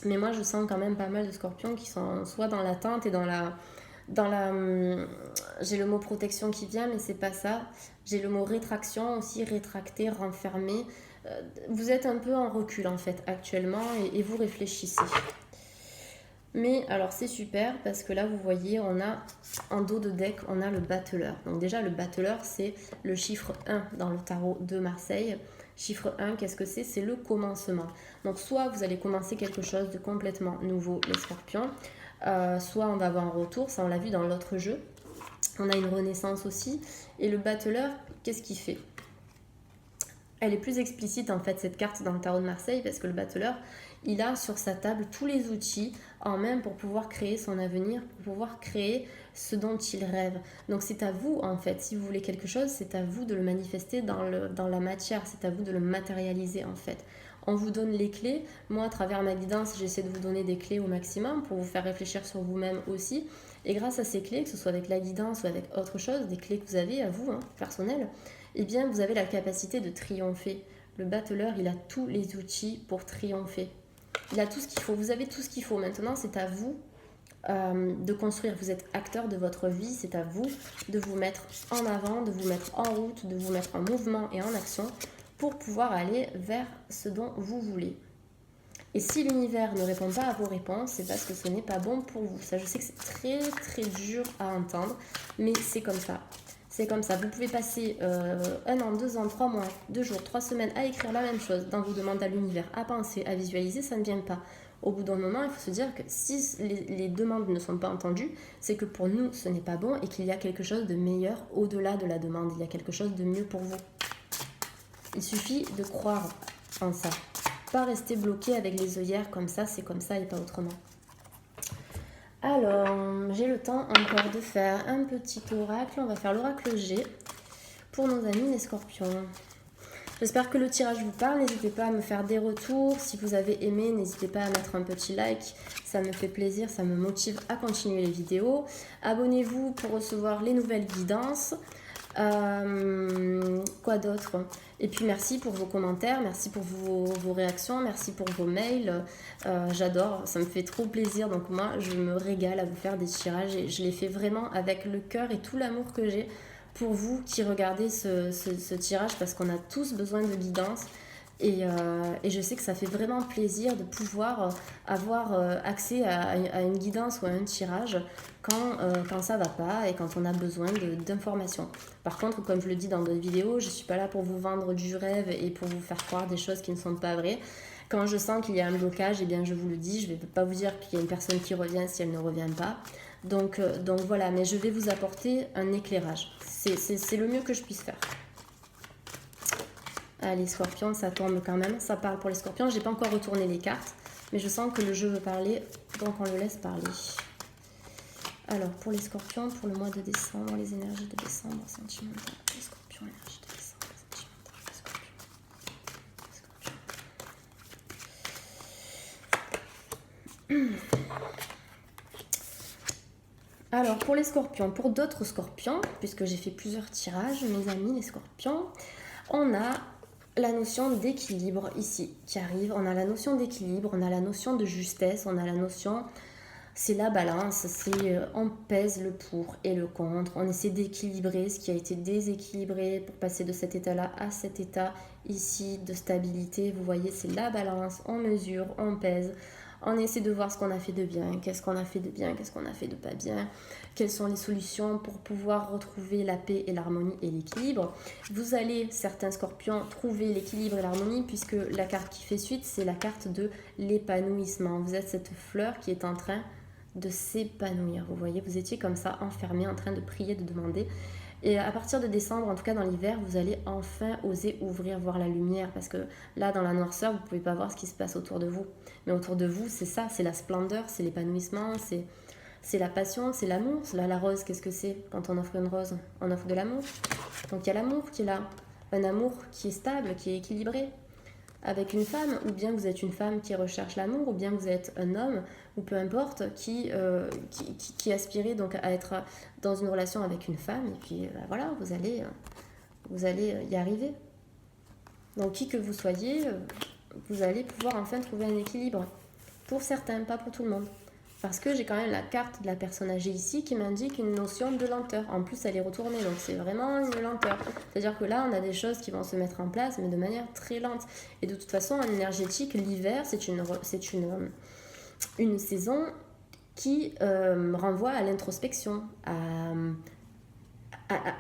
Mais moi je sens quand même pas mal de scorpions qui sont soit dans l'attente et j'ai le mot protection qui vient, mais c'est pas ça. J'ai le mot rétraction aussi, rétracter, renfermer. Vous êtes un peu en recul en fait actuellement et vous réfléchissez. Mais alors c'est super parce que là vous voyez on a en dos de deck on a le battleur. Donc déjà le battleur c'est le chiffre 1 dans le tarot de Marseille. Chiffre 1, qu'est-ce que c'est? C'est le commencement. Donc soit vous allez commencer quelque chose de complètement nouveau les scorpions. soit on va avoir un retour, ça on l'a vu dans l'autre jeu. On a une renaissance aussi. Et le battleur, qu'est-ce qu'il fait? Elle est plus explicite en fait cette carte dans le tarot de Marseille parce que le battleur, il a sur sa table tous les outils en main pour pouvoir créer son avenir, pour pouvoir créer ce dont il rêve. Donc c'est à vous en fait, si vous voulez quelque chose, c'est à vous de le manifester dans la matière, c'est à vous de le matérialiser en fait. On vous donne les clés. Moi, à travers ma guidance, j'essaie de vous donner des clés au maximum pour vous faire réfléchir sur vous-même aussi. Et grâce à ces clés, que ce soit avec la guidance ou avec autre chose, des clés que vous avez à vous, personnelles, eh bien, vous avez la capacité de triompher. Le battleur, il a tous les outils pour triompher. Il a tout ce qu'il faut. Vous avez tout ce qu'il faut. Maintenant, c'est à vous de construire. Vous êtes acteur de votre vie. C'est à vous de vous mettre en avant, de vous mettre en route, de vous mettre en mouvement et en action pour pouvoir aller vers ce dont vous voulez. Et si l'univers ne répond pas à vos réponses, c'est parce que ce n'est pas bon pour vous. Ça, je sais que c'est très très dur à entendre, mais c'est comme ça. C'est comme ça. Vous pouvez passer 1 an, 2 ans, 3 mois, 2 jours, 3 semaines à écrire la même chose dans vos demandes à l'univers, à penser, à visualiser, ça ne vient pas. Au bout d'un moment, il faut se dire que si les demandes ne sont pas entendues, c'est que pour nous, ce n'est pas bon et qu'il y a quelque chose de meilleur au-delà de la demande. Il y a quelque chose de mieux pour vous. Il suffit de croire en ça. Pas rester bloqué avec les œillères comme ça, c'est comme ça et pas autrement. Alors, j'ai le temps encore de faire un petit oracle. On va faire l'oracle G pour nos amis les scorpions. J'espère que le tirage vous parle. N'hésitez pas à me faire des retours. Si vous avez aimé, n'hésitez pas à mettre un petit like. Ça me fait plaisir, ça me motive à continuer les vidéos. Abonnez-vous pour recevoir les nouvelles guidances. Quoi d'autre? Et puis merci pour vos commentaires, merci pour vos réactions, merci pour vos mails. J'adore, ça me fait trop plaisir. Donc moi, je me régale à vous faire des tirages et je les fais vraiment avec le cœur et tout l'amour que j'ai pour vous qui regardez ce tirage parce qu'on a tous besoin de guidance. Et je sais que ça fait vraiment plaisir de pouvoir avoir accès à une guidance ou à un tirage quand ça va pas et quand on a besoin d'informations. Par contre, comme je le dis dans d'autres vidéos, je ne suis pas là pour vous vendre du rêve et pour vous faire croire des choses qui ne sont pas vraies. Quand je sens qu'il y a un blocage, eh bien je vous le dis, je ne vais pas vous dire qu'il y a une personne qui revient si elle ne revient pas. Donc voilà, mais je vais vous apporter un éclairage. C'est le mieux que je puisse faire. Allez, scorpions, ça tombe quand même. Ça parle pour les scorpions. J'ai pas encore retourné les cartes, mais je sens que le jeu veut parler, donc on le laisse parler. Alors, pour les scorpions, pour le mois de décembre, les énergies de décembre, sentimentales. Les scorpions, énergie de décembre, sentimentales. Les scorpions. Alors, pour les scorpions, pour d'autres scorpions, puisque j'ai fait plusieurs tirages, mes amis, les scorpions, on a la notion d'équilibre ici qui arrive. On a la notion d'équilibre, on a la notion de justesse, on a la notion, c'est la balance, c'est on pèse le pour et le contre, on essaie d'équilibrer ce qui a été déséquilibré pour passer de cet état-là à cet état ici de stabilité. Vous voyez, c'est la balance, on mesure, on pèse. On essaie de voir ce qu'on a fait de bien, qu'est-ce qu'on a fait de bien, qu'est-ce qu'on a fait de pas bien, quelles sont les solutions pour pouvoir retrouver la paix et l'harmonie et l'équilibre. Vous allez, certains scorpions, trouver l'équilibre et l'harmonie puisque la carte qui fait suite, c'est la carte de l'épanouissement. Vous êtes cette fleur qui est en train de s'épanouir. Vous voyez, vous étiez comme ça, enfermé, en train de prier, de demander. Et à partir de décembre, en tout cas dans l'hiver, vous allez enfin oser ouvrir, voir la lumière. Parce que là, dans la noirceur, vous ne pouvez pas voir ce qui se passe autour de vous. Mais autour de vous, c'est ça, c'est la splendeur, c'est l'épanouissement, c'est la passion, c'est l'amour. Là, la rose, qu'est-ce que c'est quand on offre une rose? On offre de l'amour. Donc il y a l'amour qui est là. Un amour qui est stable, qui est équilibré. Avec une femme, ou bien vous êtes une femme qui recherche l'amour, ou bien vous êtes un homme, ou peu importe, qui aspirait donc à être dans une relation avec une femme, et puis voilà, vous allez y arriver. Donc qui que vous soyez, vous allez pouvoir enfin trouver un équilibre. Pour certains, pas pour tout le monde. Parce que j'ai quand même la carte de la personne âgée ici qui m'indique une notion de lenteur. En plus, elle est retournée, donc c'est vraiment une lenteur. C'est-à-dire que là, on a des choses qui vont se mettre en place, mais de manière très lente. Et de toute façon, en énergétique, l'hiver, c'est une saison qui renvoie à l'introspection, à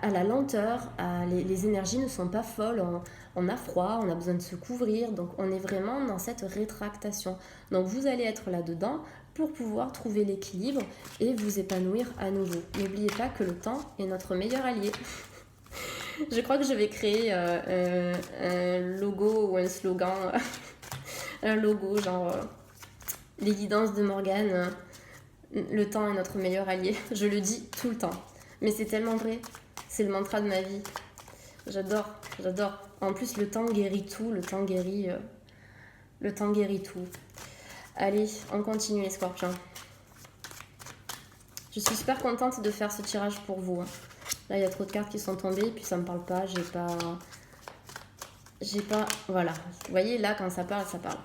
la lenteur, les énergies ne sont pas folles, on a froid, on a besoin de se couvrir, donc on est vraiment dans cette rétractation. Donc vous allez être là-dedans pour pouvoir trouver l'équilibre et vous épanouir à nouveau. N'oubliez pas que le temps est notre meilleur allié. Je crois que je vais créer un logo ou un slogan, un logo genre les guidances de Morgane, le temps est notre meilleur allié. Je le dis tout le temps, mais c'est tellement vrai, c'est le mantra de ma vie. J'adore, j'adore. En plus, le temps guérit tout, le temps guérit tout. Allez, on continue les scorpions. Je suis super contente de faire ce tirage pour vous. Là, il y a trop de cartes qui sont tombées, puis ça me parle pas, j'ai pas... Voilà. Vous voyez, là, quand ça parle, ça parle.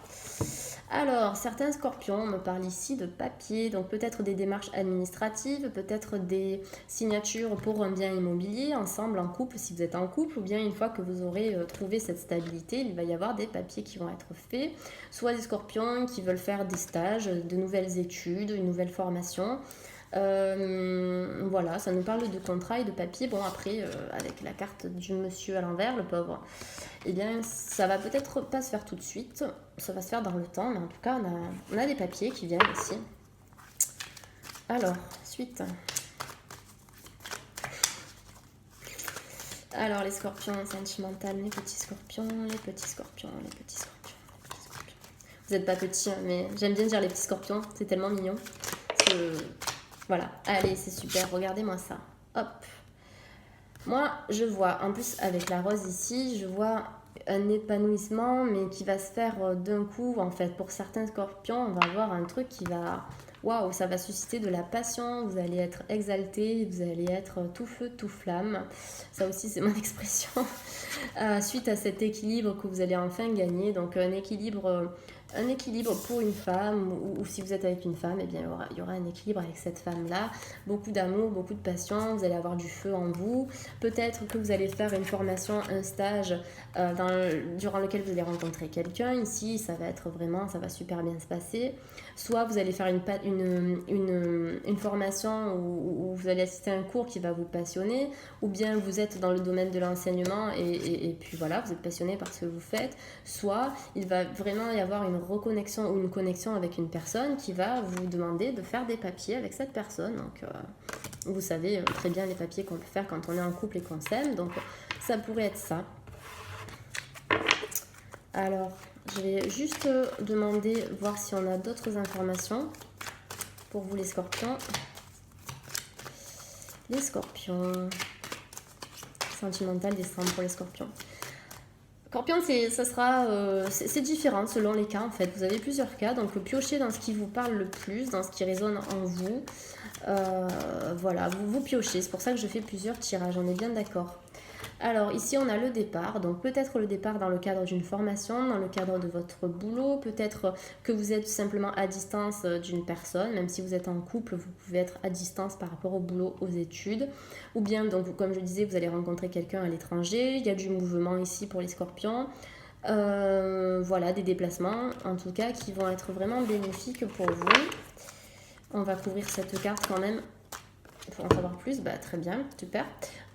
Alors, certains scorpions me parlent ici de papier, donc peut-être des démarches administratives, peut-être des signatures pour un bien immobilier, ensemble, en couple, si vous êtes en couple, ou bien une fois que vous aurez trouvé cette stabilité, il va y avoir des papiers qui vont être faits, soit des scorpions qui veulent faire des stages, de nouvelles études, une nouvelle formation. Voilà, ça nous parle de contrat et de papier. Bon, après, avec la carte du monsieur à l'envers, le pauvre, eh bien, ça va peut-être pas se faire tout de suite. Ça va se faire dans le temps, mais en tout cas, on a des papiers qui viennent ici. Alors, suite. Alors, les scorpions sentimentales, les petits scorpions, les petits scorpions, les petits scorpions, les petits scorpions. Vous n'êtes pas petits, hein, mais j'aime bien dire les petits scorpions, c'est tellement mignon. Voilà, allez, c'est super, regardez-moi ça. Hop. Moi, je vois, en plus avec la rose ici, je vois un épanouissement, mais qui va se faire d'un coup. En fait, pour certains scorpions, on va avoir un truc qui va... Waouh, ça va susciter de la passion, vous allez être exalté, vous allez être tout feu, tout flamme. Ça aussi, c'est mon expression. Suite à cet équilibre que vous allez enfin gagner, donc un équilibre pour une femme, ou si vous êtes avec une femme, eh bien, il y aura un équilibre avec cette femme-là. Beaucoup d'amour, beaucoup de passion, vous allez avoir du feu en vous. Peut-être que vous allez faire une formation, un stage durant lequel vous allez rencontrer quelqu'un. Ici, ça va super bien se passer. Soit vous allez faire une formation où vous allez assister à un cours qui va vous passionner, ou bien vous êtes dans le domaine de l'enseignement et puis voilà, vous êtes passionné par ce que vous faites. Soit il va vraiment y avoir une reconnexion ou une connexion avec une personne qui va vous demander de faire des papiers avec cette personne. Donc vous savez très bien les papiers qu'on peut faire quand on est en couple et qu'on s'aime. Donc ça pourrait être ça. Alors, je vais juste demander, voir si on a d'autres informations pour vous les scorpions. Les scorpions. Sentimental, descendre pour les scorpions. Scorpion, c'est différent selon les cas en fait. Vous avez plusieurs cas, donc piochez dans ce qui vous parle le plus, dans ce qui résonne en vous. Voilà, vous piochez. C'est pour ça que je fais plusieurs tirages, on est bien d'accord. Alors ici on a le départ, donc peut-être le départ dans le cadre d'une formation, dans le cadre de votre boulot, peut-être que vous êtes simplement à distance d'une personne, même si vous êtes en couple, vous pouvez être à distance par rapport au boulot, aux études, ou bien donc comme je disais, vous allez rencontrer quelqu'un à l'étranger, il y a du mouvement ici pour les scorpions, voilà, des déplacements en tout cas qui vont être vraiment bénéfiques pour vous. On va couvrir cette carte quand même. Pour en savoir plus, très bien, super.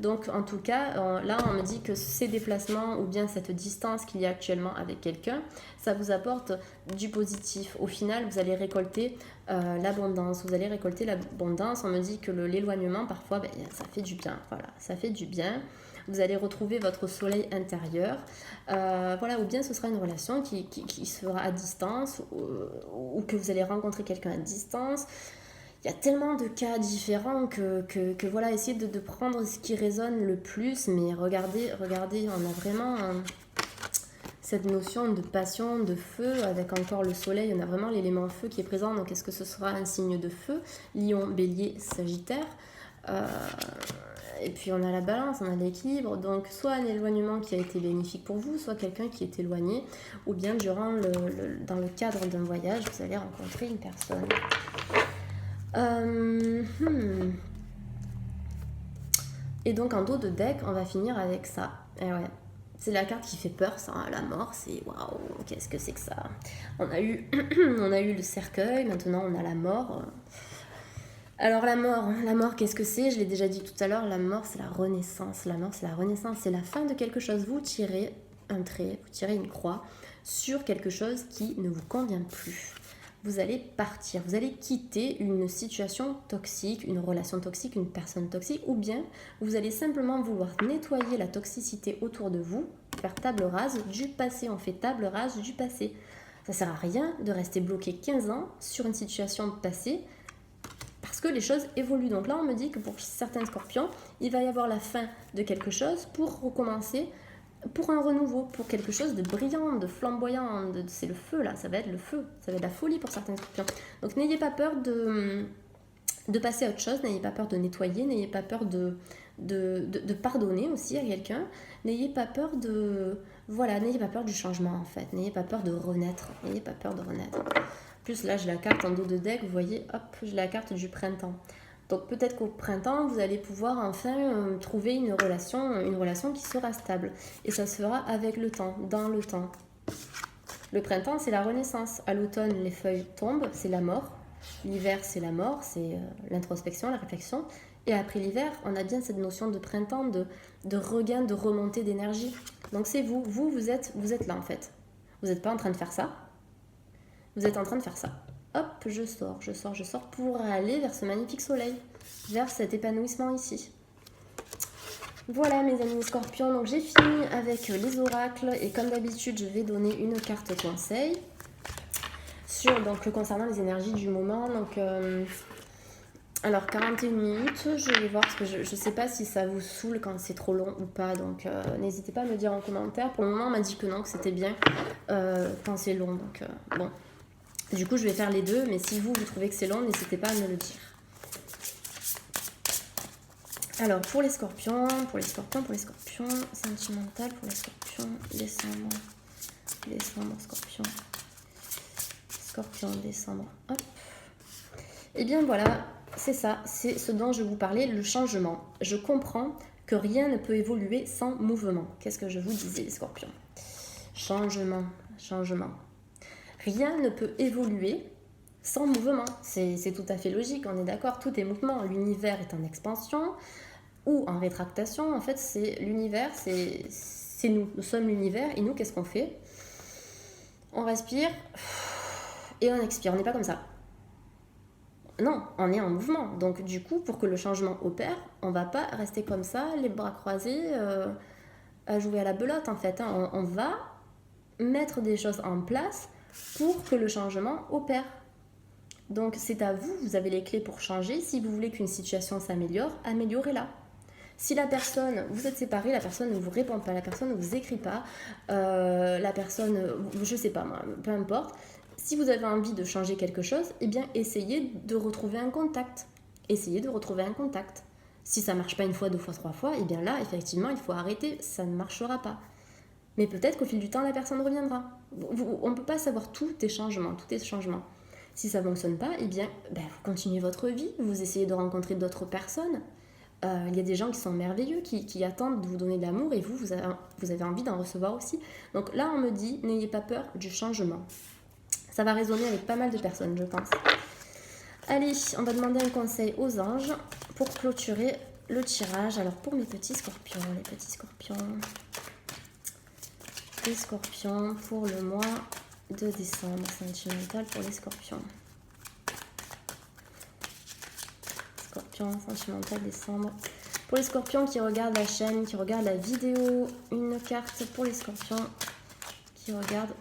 Donc en tout cas, là on me dit que ces déplacements ou bien cette distance qu'il y a actuellement avec quelqu'un, ça vous apporte du positif. Au final, vous allez récolter l'abondance. Vous allez récolter l'abondance. On me dit que l'éloignement, parfois, ça fait du bien. Voilà, ça fait du bien. Vous allez retrouver votre soleil intérieur. Voilà, ou bien ce sera une relation qui se fera à distance ou que vous allez rencontrer quelqu'un à distance. Il y a tellement de cas différents que voilà, essayez de prendre ce qui résonne le plus, mais regardez, on a vraiment cette notion de passion, de feu, avec encore le soleil, on a vraiment l'élément feu qui est présent, donc est-ce que ce sera un signe de feu? Lion, bélier, sagittaire, et puis on a la balance, on a l'équilibre, donc soit un éloignement qui a été bénéfique pour vous, soit quelqu'un qui est éloigné, ou bien dans le cadre d'un voyage, vous allez rencontrer une personne. Et donc en dos de deck, on va finir avec ça. Et ouais, c'est la carte qui fait peur, ça, hein, la mort. C'est waouh, qu'est-ce que c'est que ça? On a eu le cercueil, maintenant on a la mort. Alors la mort, qu'est-ce que c'est? Je l'ai déjà dit tout à l'heure, la mort c'est la renaissance. La mort c'est la renaissance, c'est la fin de quelque chose. Vous tirez un trait, vous tirez une croix sur quelque chose qui ne vous convient plus. vous allez partir, vous allez quitter une situation toxique, une relation toxique, une personne toxique, ou bien vous allez simplement vouloir nettoyer la toxicité autour de vous, faire table rase du passé. On fait table rase du passé. Ça sert à rien de rester bloqué 15 ans sur une situation passée parce que les choses évoluent. Donc là, on me dit que pour certains scorpions, il va y avoir la fin de quelque chose pour recommencer, pour un renouveau, pour quelque chose de brillant, de flamboyant. C'est le feu là, ça va être le feu, ça va être la folie pour certains scorpions. Donc n'ayez pas peur de passer à autre chose, n'ayez pas peur de nettoyer, n'ayez pas peur de pardonner aussi à quelqu'un, n'ayez pas peur n'ayez pas peur du changement en fait, n'ayez pas peur de renaître, n'ayez pas peur de renaître. En plus là j'ai la carte en dos de deck, vous voyez, hop, j'ai la carte du printemps. Donc peut-être qu'au printemps, vous allez pouvoir enfin trouver une relation qui sera stable. Et ça se fera avec le temps, dans le temps. Le printemps, c'est la renaissance. À l'automne, les feuilles tombent, c'est la mort. L'hiver, c'est la mort, c'est l'introspection, la réflexion. Et après l'hiver, on a bien cette notion de printemps, de regain, de remontée d'énergie. Donc c'est vous. Vous êtes là en fait. Vous n'êtes pas en train de faire ça. Vous êtes en train de faire ça. Hop, je sors pour aller vers ce magnifique soleil, vers cet épanouissement ici. Voilà mes amis scorpions, donc j'ai fini avec les oracles et comme d'habitude je vais donner une carte conseil concernant les énergies du moment. Donc, alors 41 minutes, je vais voir parce que je ne sais pas si ça vous saoule quand c'est trop long ou pas, donc n'hésitez pas à me dire en commentaire. Pour le moment on m'a dit que non, que c'était bien quand c'est long, donc bon. Du coup, je vais faire les deux, mais si vous trouvez que c'est long, n'hésitez pas à me le dire. Alors, pour les scorpions, sentimental, pour les scorpions, décembre, scorpion, décembre, hop. Et bien voilà, c'est ça, c'est ce dont je vous parlais, le changement. Je comprends que rien ne peut évoluer sans mouvement. Qu'est-ce que je vous disais, les scorpions? Changement. Rien ne peut évoluer sans mouvement. C'est tout à fait logique, on est d'accord, tout est mouvement. L'univers est en expansion ou en rétractation. En fait, c'est l'univers, c'est nous. Nous sommes l'univers et nous, qu'est-ce qu'on fait? On respire et on expire. On n'est pas comme ça. Non, on est en mouvement. Donc du coup, pour que le changement opère, on ne va pas rester comme ça, les bras croisés, à jouer à la belote en fait. On va mettre des choses en place pour que le changement opère. Donc c'est à vous, vous avez les clés pour changer. Si vous voulez qu'une situation s'améliore, améliorez-la. Si la personne, vous êtes séparés, la personne ne vous répond pas, la personne ne vous écrit pas, la personne, je sais pas moi, peu importe. Si vous avez envie de changer quelque chose, eh bien essayez de retrouver un contact. Si ça marche pas une fois, deux fois, trois fois, eh bien là, effectivement, il faut arrêter, ça ne marchera pas. Mais peut-être qu'au fil du temps, la personne reviendra. On ne peut pas savoir tout est changement. Si ça ne fonctionne pas, eh bien, vous continuez votre vie, vous essayez de rencontrer d'autres personnes. Il y a des gens qui sont merveilleux, qui attendent de vous donner de l'amour et vous avez envie d'en recevoir aussi. Donc là, on me dit, n'ayez pas peur du changement. Ça va résonner avec pas mal de personnes, je pense. Allez, on va demander un conseil aux anges pour clôturer le tirage. Alors, pour mes petits scorpions, les scorpions pour le mois de décembre, sentimental pour les scorpions. Scorpion, sentimental, décembre. Pour les scorpions qui regardent la chaîne, qui regardent la vidéo, une carte pour les scorpions qui regardent.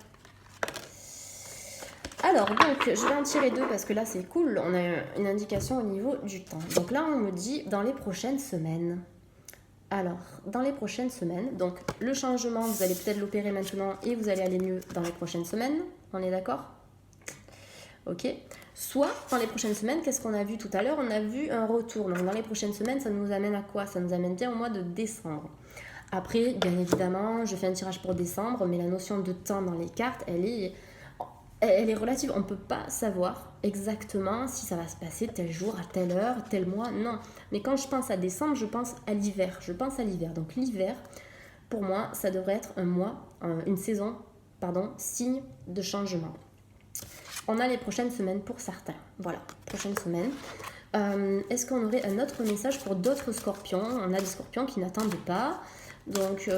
Alors, donc, je vais en tirer deux parce que là, c'est cool. On a une indication au niveau du temps. Donc là, on me dit dans les prochaines semaines. Alors, dans les prochaines semaines, donc le changement, vous allez peut-être l'opérer maintenant et vous allez aller mieux dans les prochaines semaines. On est d'accord? Ok. Soit, dans les prochaines semaines, qu'est-ce qu'on a vu tout à l'heure? On a vu un retour. Donc, dans les prochaines semaines, ça nous amène à quoi? Ça nous amène bien au mois de décembre. Après, bien évidemment, je fais un tirage pour décembre, mais la notion de temps dans les cartes, elle est relative. On ne peut pas savoir exactement si ça va se passer tel jour, à telle heure, tel mois. Non. Mais quand je pense à décembre, je pense à l'hiver. Donc l'hiver, pour moi, ça devrait être un mois, une saison, signe de changement. On a les prochaines semaines pour certains. Voilà, prochaines semaines. Est-ce qu'on aurait un autre message pour d'autres scorpions? On a des scorpions qui n'attendent pas. Donc,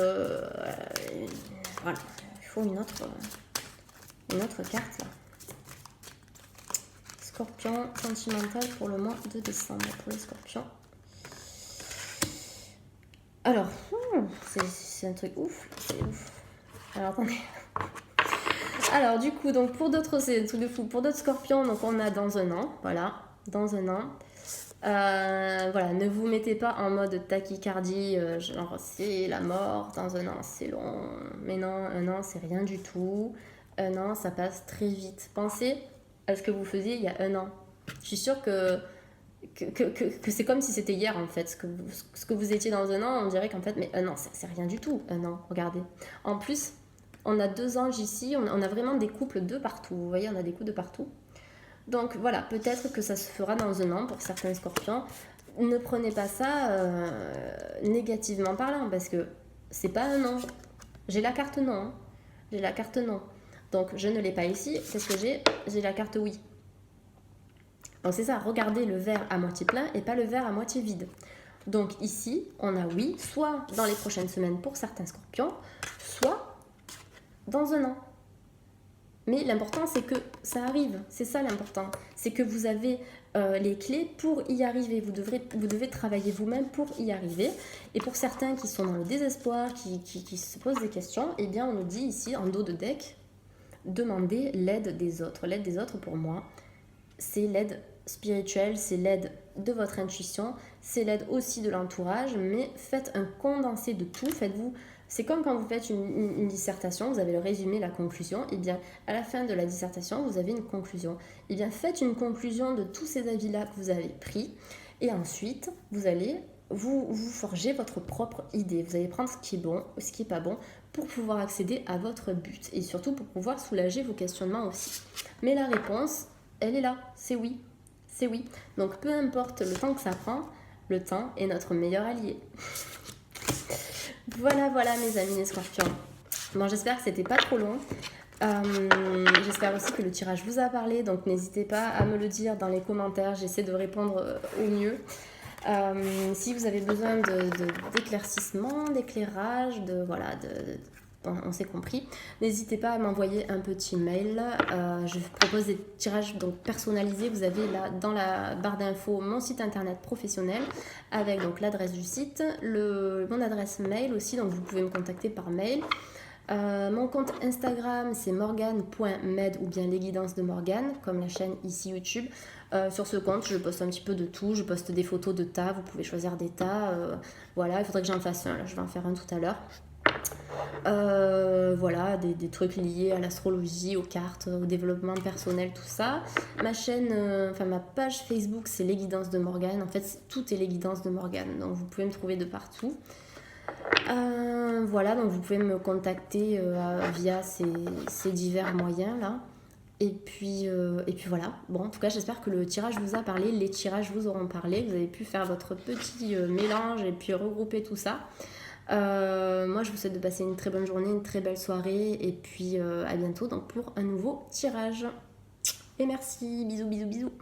voilà, il faut une autre carte là. Scorpion, sentimental pour le mois de décembre pour les scorpions. Alors, c'est un truc ouf, c'est ouf. Alors attendez. Alors du coup, donc pour d'autres, c'est un truc de fou. Pour d'autres scorpions, donc on a dans un an, voilà, dans un an. Voilà, ne vous mettez pas en mode tachycardie, genre c'est la mort, dans un an c'est long. Mais non, un an c'est rien du tout. Un an ça passe très vite. Pensez à ce que vous faisiez il y a un an. Je suis sûre que c'est comme si c'était hier en fait. Ce que vous étiez dans un an, on dirait qu'en fait, mais un an c'est rien du tout, un an, regardez. En plus, on a 2 anges ici, on a vraiment des couples de partout. Vous voyez, on a des couples de partout. Donc voilà, peut-être que ça se fera dans un an pour certains scorpions. Ne prenez pas ça négativement parlant, parce que c'est pas un non. J'ai la carte non. Hein. J'ai la carte non. Donc je ne l'ai pas ici. Qu'est-ce que j'ai? J'ai la carte oui. Donc c'est ça, regardez le verre à moitié plein et pas le verre à moitié vide. Donc ici, on a oui, soit dans les prochaines semaines pour certains scorpions, soit dans un an. Mais l'important, c'est que ça arrive. C'est ça l'important. C'est que vous avez les clés pour y arriver. Vous devez travailler vous-même pour y arriver. Et pour certains qui sont dans le désespoir, qui se posent des questions, eh bien, on nous dit ici, en dos de deck, demandez l'aide des autres. L'aide des autres, pour moi, c'est l'aide spirituelle, c'est l'aide de votre intuition, c'est l'aide aussi de l'entourage, mais faites un condensé de tout. Faites-vous... C'est comme quand vous faites une dissertation, vous avez le résumé, la conclusion, et bien à la fin de la dissertation, vous avez une conclusion. Et bien faites une conclusion de tous ces avis-là que vous avez pris, et ensuite vous allez vous forger votre propre idée. Vous allez prendre ce qui est bon, ce qui n'est pas bon, pour pouvoir accéder à votre but, et surtout pour pouvoir soulager vos questionnements aussi. Mais la réponse, elle est là, c'est oui. C'est oui. Donc peu importe le temps que ça prend, le temps est notre meilleur allié. Voilà mes amis les scorpions. Bon, j'espère que c'était pas trop long. J'espère aussi que le tirage vous a parlé, donc n'hésitez pas à me le dire dans les commentaires, j'essaie de répondre au mieux. Si vous avez besoin d'éclaircissement, d'éclairage, on s'est compris, n'hésitez pas à m'envoyer un petit mail. Je vous propose des tirages donc personnalisés. Vous avez là dans la barre d'infos mon site internet professionnel avec donc l'adresse du site, mon adresse mail aussi, donc vous pouvez me contacter par mail. Mon compte Instagram c'est morgane.med ou bien les guidances de Morgane, comme la chaîne ici YouTube. Sur ce compte je poste un petit peu de tout, je poste des photos de tas, vous pouvez choisir des tas. Voilà, il faudrait que j'en fasse un, là, je vais en faire un tout à l'heure. Voilà, des trucs liés à l'astrologie, aux cartes, au développement personnel, tout ça. Ma chaîne, ma page Facebook, c'est les guidances de Morgane. En fait, tout est les guidances de Morgane, donc vous pouvez me trouver de partout. Voilà, donc vous pouvez me contacter via ces divers moyens là. Et puis voilà. Bon, en tout cas, j'espère que le tirage vous a parlé, les tirages vous auront parlé, vous avez pu faire votre petit mélange et puis regrouper tout ça. Moi je vous souhaite de passer une très bonne journée, une très belle soirée et puis à bientôt donc pour un nouveau tirage. Et merci, bisous bisous bisous.